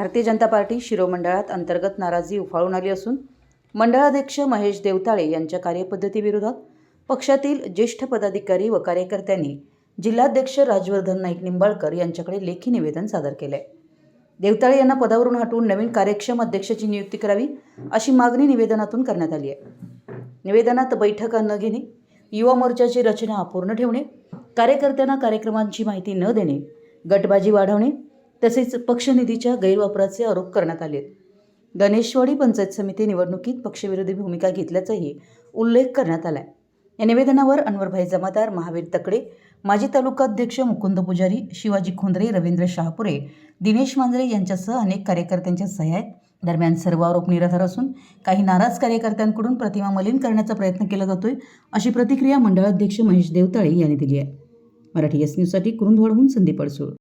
Bharatiya Janata party शिरोमंडळात अंतर्गत नाराजी उफाळून आली असून मंडळाध्यक्ष महेश देवताळे यांच्या कार्यपद्धतीविरोधात पक्षातील ज्येष्ठ पदाधिकारी व कार्यकर्त्यांनी जिल्हाध्यक्ष राजवर्धन नाईक निंबाळकर यांच्याकडे लेखी निवेदन सादर केले आहे। देवताळे यांना पदावरून हटवून नवीन कार्यक्षम अध्यक्षाची नियुक्ती करावी अशी मागणी निवेदनातून करण्यात आली आहे। निवेदनात बैठका न घेणे, युवा मोर्चाची रचना अपूर्ण ठेवणे, कार्यकर्त्यांना कार्यक्रमांची माहिती न देणे, गटबाजी वाढवणे तसेच पक्षनिधीच्या गैरवापराचे आरोप करण्यात आले। गणेशवाडी पंचायत समिती निवडणुकीत पक्षविरोधी भूमिका घेतल्याचाही उल्लेख करण्यात आला आहे। या निवेदनावर अनवरभाई जमादार, महावीर तकडे, माजी तालुकाध्यक्ष मुकुंद पुजारी, शिवाजी खोंद्रे, रवींद्र शहापुरे, दिनेश मांजरे यांच्यासह अनेक कार्यकर्त्यांच्या सह्या आहेत। दरम्यान सर्व आरोप निराधार असून काही नाराज कार्यकर्त्यांकडून प्रतिमा मलिन करण्याचा प्रयत्न केला जातोय अशी प्रतिक्रिया मंडळाध्यक्ष महेश देवताळे यांनी दिली आहे। मराठी एस न्यूजसाठी कुरुंदवाडहून संदीप अडसूळ।